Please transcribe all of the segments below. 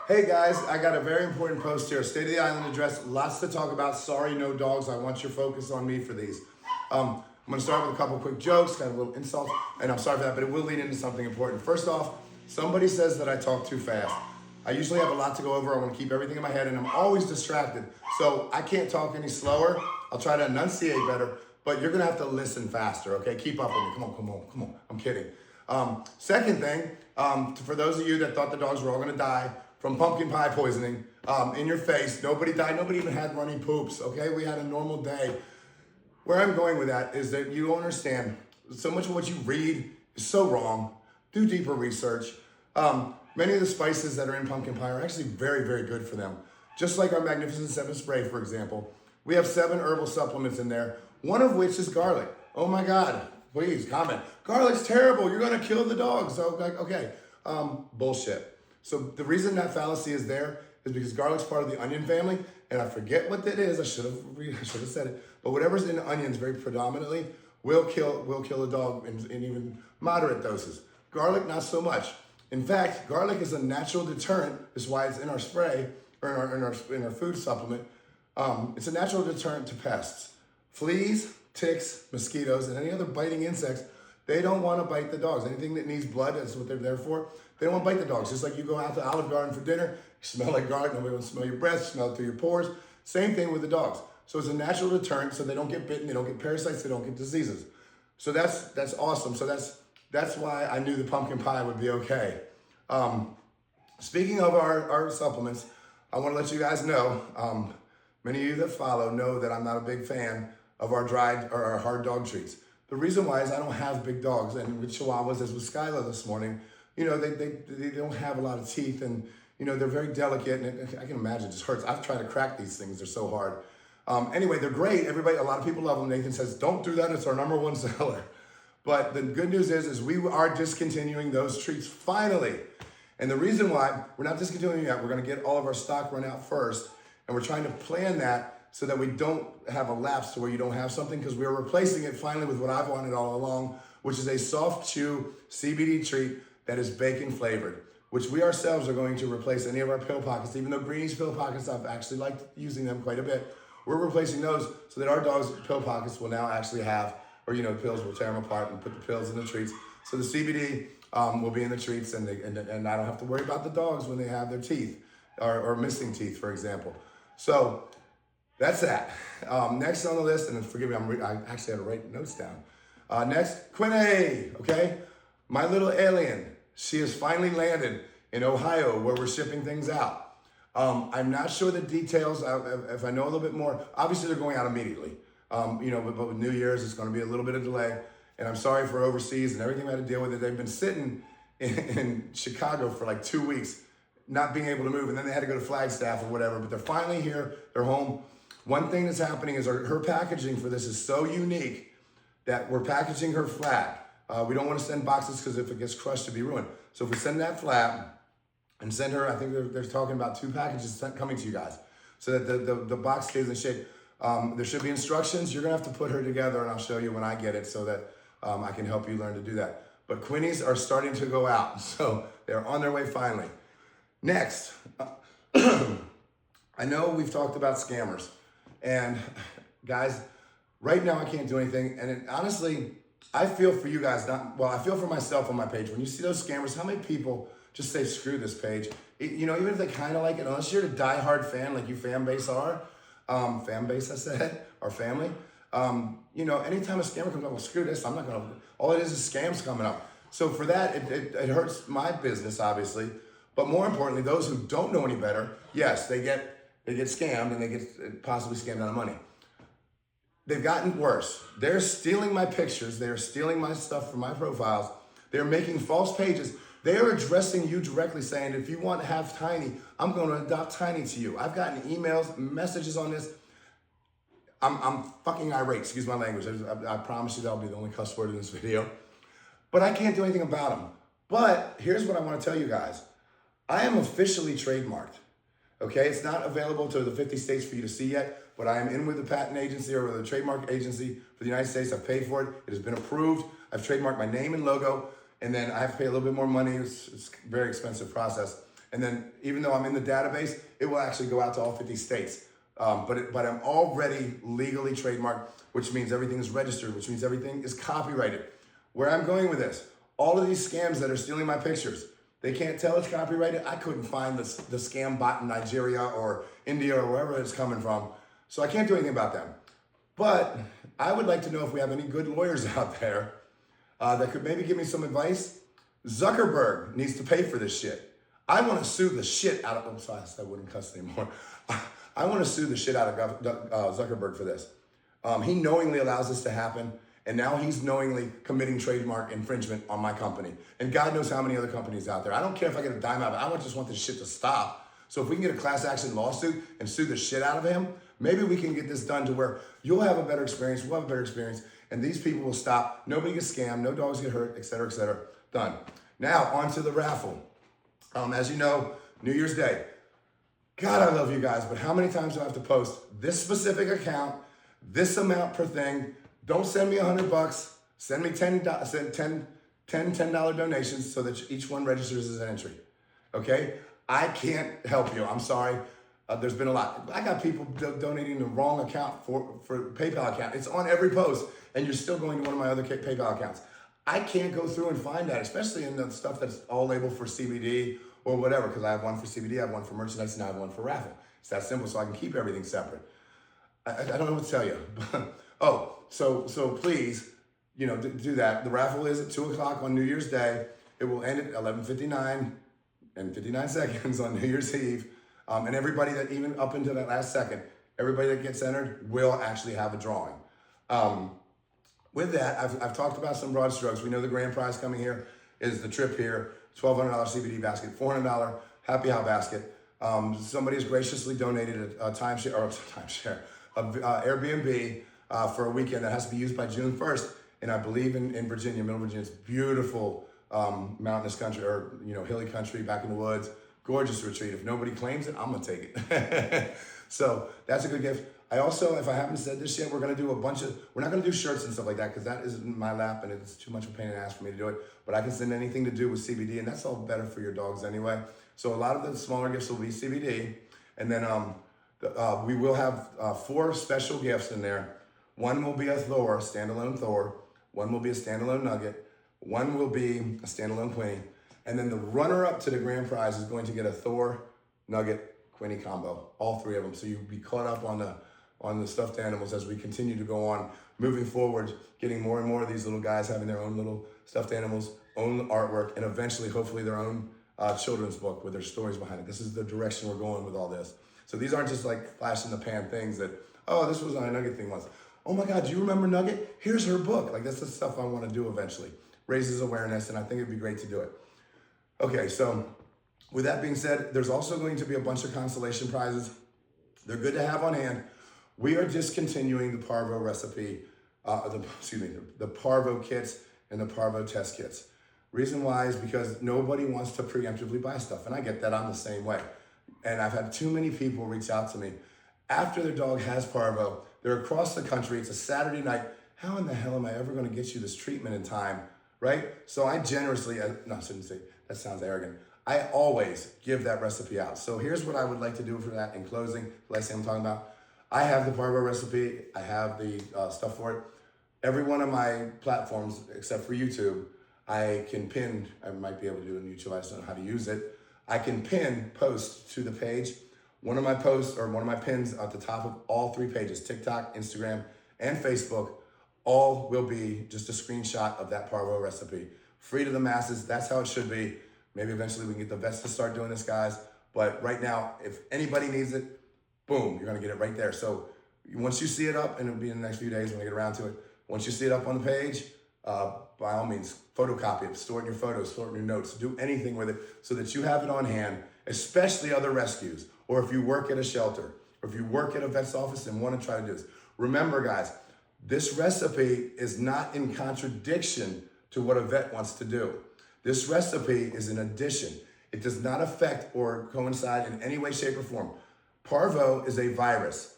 Hey guys, I got a very important post here. State of the Island address. Lots to talk about. Sorry, no dogs. I want your focus on me for these. I'm going to start with a couple quick jokes, kind of a little insults, and I'm sorry for that, but it will lead into something important. First off, somebody says that I talk too fast. I usually have a lot to go over. I want to keep everything in my head, and I'm always distracted. So I can't talk any slower. I'll try to enunciate better, but you're going to have to listen faster, okay? Keep up with me. Come on. I'm kidding. Second thing, for those of you that thought the dogs were all going to die from pumpkin pie poisoning, in your face, nobody died. Nobody even had runny poops, okay? We had a normal day. Where I'm going with that is that you don't understand. So much of what you read is so wrong. Do deeper research. Many of the spices that are in pumpkin pie are actually very, very good for them. Just like our Magnificent 7 spray, for example. We have 7 herbal supplements in there, one of which is garlic. Oh my God, please comment. Garlic's terrible, you're gonna kill the dogs. So, like, okay, bullshit. So the reason that fallacy is there is because garlic's part of the onion family, and I forget what that is. I should have said it. But whatever's in onions very predominantly will kill a dog in even moderate doses. Garlic, not so much. In fact, garlic is a natural deterrent. That's why it's in our spray or in our food supplement. It's a natural deterrent to pests, fleas, ticks, mosquitoes, and any other biting insects. They don't want to bite the dogs. Anything that needs blood, that's what they're there for. They don't want to bite the dogs. Just like you go out to Olive Garden for dinner, you smell like garlic, nobody wants to smell your breath, smell it through your pores. Same thing with the dogs. So it's a natural deterrent, so they don't get bitten, they don't get parasites, they don't get diseases. So that's awesome. So that's why I knew the pumpkin pie would be okay. Speaking of our supplements, I want to let you guys know, many of you that follow know that I'm not a big fan of our dried or our hard dog treats. The reason why is I don't have big dogs, and with Chihuahuas, as with Skylar this morning, you know, they don't have a lot of teeth, and you know, they're very delicate, and I can imagine it just hurts. I've tried to crack these things, they're so hard. Anyway, they're great. Everybody, a lot of people love them. Nathan says, don't do that, it's our #1 seller. But the good news is we are discontinuing those treats finally. And the reason why we're not discontinuing yet, we're gonna get all of our stock run out first, and we're trying to plan that so that we don't have a lapse to where you don't have something, because we're replacing it finally with what I've wanted all along, which is a soft chew CBD treat that is bacon flavored, which we ourselves are going to replace any of our pill pockets. Even though Greeny's pill pockets, I've actually liked using them quite a bit. We're replacing those so that our dogs' pill pockets will now actually have, or you know, pills will tear them apart and put the pills in the treats. So the CBD will be in the treats, and I don't have to worry about the dogs when they have their teeth or missing teeth, for example. So that's that. Next on the list, and forgive me, I actually had to write notes down. Next, Quinny, okay? My little alien. She has finally landed in Ohio, where we're shipping things out. I'm not sure the details. If I know a little bit more, obviously they're going out immediately. You know, but with New Year's, it's going to be a little bit of delay. And I'm sorry for overseas and everything we had to deal with it. They've been sitting in Chicago for like 2 weeks, not being able to move. And then they had to go to Flagstaff or whatever, but they're finally here. They're home. One thing that's happening is her packaging for this is so unique that we're packaging her flat. We don't want to send boxes because if it gets crushed, it'd be ruined. So if we send that flat and send her, I think they're talking about 2 packages coming to you guys so that the box stays in shape. There should be instructions. You're gonna have to put her together, and I'll show you when I get it so that I can help you learn to do that. But Quinnies are starting to go out, so they're on their way finally. Next, I know we've talked about scammers, and guys, right now I can't do anything, and honestly, I feel for you guys, I feel for myself on my page. When you see those scammers, how many people just say, screw this page? You know, even if they kind of like it, unless you're a diehard fan like you fan base are, our family, you know, anytime a scammer comes up, well, screw this, I'm not gonna, all it is scams coming up. So for that, it hurts my business, obviously, but more importantly, those who don't know any better, yes, they get scammed, and they get possibly scammed out of money. They've gotten worse. They're stealing my pictures. They're stealing my stuff from my profiles. They're making false pages. They are addressing you directly, saying, if you want to have Tiny, I'm going to adopt Tiny to you. I've gotten emails, messages on this. I'm fucking irate, excuse my language. I promise you that'll be the only cuss word in this video. But I can't do anything about them. But here's what I want to tell you guys. I am officially trademarked. Okay, it's not available to the 50 states for you to see yet, but I am in with the patent agency or with the trademark agency for the United States. I've paid for it. It has been approved. I've trademarked my name and logo, and then I have to pay a little bit more money. It's a very expensive process. And then even though I'm in the database, it will actually go out to all 50 states. But I'm already legally trademarked, which means everything is registered, which means everything is copyrighted. Where I'm going with this, all of these scams that are stealing my pictures, they can't tell it's copyrighted. I couldn't find the scam bot in Nigeria or India or wherever it's coming from. So I can't do anything about them. But I would like to know if we have any good lawyers out there that could maybe give me some advice. Zuckerberg needs to pay for this shit. I want to sue the shit out of, sorry, I wouldn't cuss anymore. I want to sue the shit out of Zuckerberg for this. He knowingly allows this to happen, and now he's knowingly committing trademark infringement on my company. And God knows how many other companies out there. I don't care if I get a dime out of it. I just want this shit to stop. So if we can get a class action lawsuit and sue the shit out of him, maybe we can get this done to where you'll have a better experience, we'll have a better experience, and these people will stop. Nobody gets scammed, no dogs get hurt, et cetera, et cetera. Done. Now, on to the raffle. As you know, New Year's Day. God, I love you guys, but how many times do I have to post this specific account, this amount per thing? Don't send me $100. Send me $10 donations so that each one registers as an entry. Okay? I can't help you. I'm sorry. There's been a lot. I got people donating the wrong account for PayPal account. It's on every post, and you're still going to one of my other PayPal accounts. I can't go through and find that, especially in the stuff that's all labeled for CBD or whatever, because I have one for CBD, I have one for merchandise, and I have one for raffle. It's that simple, so I can keep everything separate. I don't know what to tell you. So please, do that. The raffle is at 2 o'clock on New Year's Day. It will end at 11:59 and 59 seconds on New Year's Eve. And everybody that, even up into that last second, everybody that gets entered will actually have a drawing. With that, I've talked about some broad strokes. We know the grand prize coming here is the trip here, $1,200 CBD basket, $400 Happy Hour basket. Somebody has graciously donated a Airbnb for a weekend that has to be used by June 1st. And I believe in Virginia, Middle Virginia, it's beautiful mountainous country, or hilly country back in the woods. Gorgeous retreat. If nobody claims it, I'm gonna take it. So that's a good gift. I also, if I haven't said this yet, we're not gonna do shirts and stuff like that, because that is in my lap and it's too much of a pain in the ass for me to do it. But I can send anything to do with CBD, and that's all better for your dogs anyway. So a lot of the smaller gifts will be CBD. And then we will have 4 special gifts in there. One will be a Thor, standalone Thor. One will be a standalone Nugget. One will be a standalone Quinny. And then the runner-up to the grand prize is going to get a Thor, Nugget, Quinny combo, all 3 of them. So you'll be caught up on the stuffed animals as we continue to go on, moving forward, getting more and more of these little guys having their own little stuffed animals, own artwork, and eventually, hopefully, their own children's book with their stories behind it. This is the direction we're going with all this. So these aren't just like flash in the pan things that, oh, this was on a Nugget thing once. Oh my God, do you remember Nugget? Here's her book. Like, that's the stuff I want to do eventually. Raises awareness, and I think it'd be great to do it. Okay, so with that being said, there's also going to be a bunch of consolation prizes. They're good to have on hand. We are discontinuing the Parvo recipe, the Parvo kits and the Parvo test kits. Reason why is because nobody wants to preemptively buy stuff, and I get that. I'm the same way. And I've had too many people reach out to me after their dog has Parvo. They're across the country. It's a Saturday night. How in the hell am I ever going to get you this treatment in time, right? So I generously, no, I shouldn't say, that sounds arrogant. I always give that recipe out. So here's what I would like to do for that in closing. The last thing I'm talking about. I have the Parvo recipe. I have the stuff for it. Every one of my platforms, except for YouTube, I can pin, I might be able to do it on YouTube, I just don't know how to use it. I can pin posts to the page. One of my posts or one of my pins at the top of all 3 pages, TikTok, Instagram, and Facebook, all will be just a screenshot of that Parvo recipe. Free to the masses, that's how it should be. Maybe eventually we can get the vets to start doing this, guys. But right now, if anybody needs it, boom, you're gonna get it right there. So once you see it up, and it'll be in the next few days when I get around to it, once you see it up on the page, by all means, photocopy it, store it in your photos, store it in your notes, do anything with it so that you have it on hand, especially other rescues, or if you work at a shelter, or if you work at a vet's office and want to try to do this. Remember, guys, this recipe is not in contradiction to what a vet wants to do. This recipe is an addition. It does not affect or coincide in any way, shape, or form. Parvo is a virus.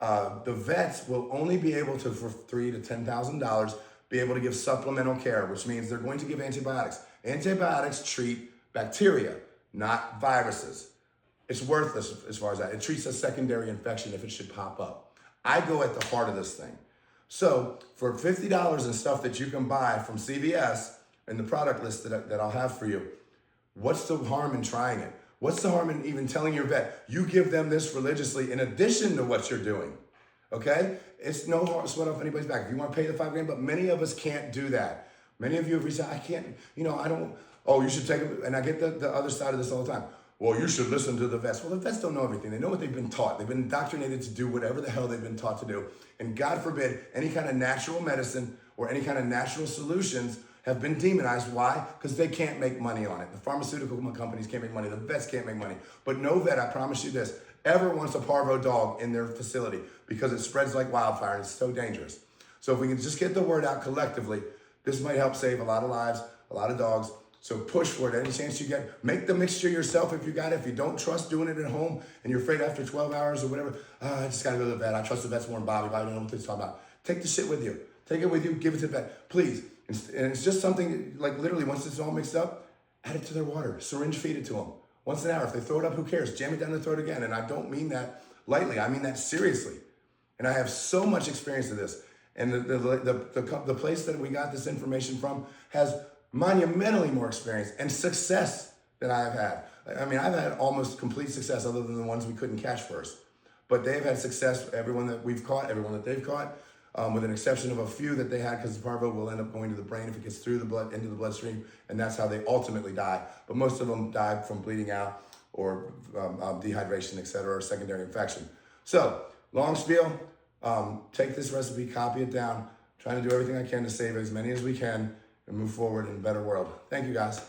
The vets will only be able to, for $3,000 to $10,000, be able to give supplemental care, which means they're going to give antibiotics. Antibiotics treat bacteria. not viruses. It's worthless as far as that. It treats a secondary infection if it should pop up. I go at the heart of this thing. So for $50 and stuff that you can buy from CVS and the product list that I'll have for you, what's the harm in trying it? What's the harm in even telling your vet, you give them this religiously in addition to what you're doing, okay? It's no sweat off anybody's back. If you want to pay the $5 grand, but many of us can't do that. Many of you have reached out, I can't, I don't, oh, you should take it. And I get the other side of this all the time. Well, you should listen to the vets. Well, the vets don't know everything. They know what they've been taught. They've been indoctrinated to do whatever the hell they've been taught to do. And God forbid, any kind of natural medicine or any kind of natural solutions have been demonized. Why? Because they can't make money on it. The pharmaceutical companies can't make money. The vets can't make money. But no vet, I promise you this, ever wants a Parvo dog in their facility because it spreads like wildfire and it's so dangerous. So if we can just get the word out collectively, this might help save a lot of lives, a lot of dogs. So push for it any chance you get. Make the mixture yourself if you got it. If you don't trust doing it at home and you're afraid after 12 hours or whatever, I just got to go to the vet. I trust the vets more than Bobby. Bobby don't know what they're talking about. Take the shit with you. Take it with you. Give it to the vet. Please. And it's just something like literally once it's all mixed up, add it to their water. Syringe feed it to them. Once an hour. If they throw it up, who cares? Jam it down their throat again. And I don't mean that lightly. I mean that seriously. And I have so much experience of this. And the place that we got this information from has monumentally more experience and success than I have had. I mean, I've had almost complete success other than the ones we couldn't catch first. But they've had success, everyone that we've caught, everyone that they've caught, with an exception of a few that they had because the Parvo will end up going to the brain if it gets through the blood, into the bloodstream, and that's how they ultimately die. But most of them died from bleeding out or dehydration, et cetera, or secondary infection. So, long spiel, take this recipe, copy it down, trying to do everything I can to save as many as we can, and move forward in a better world. Thank you, guys.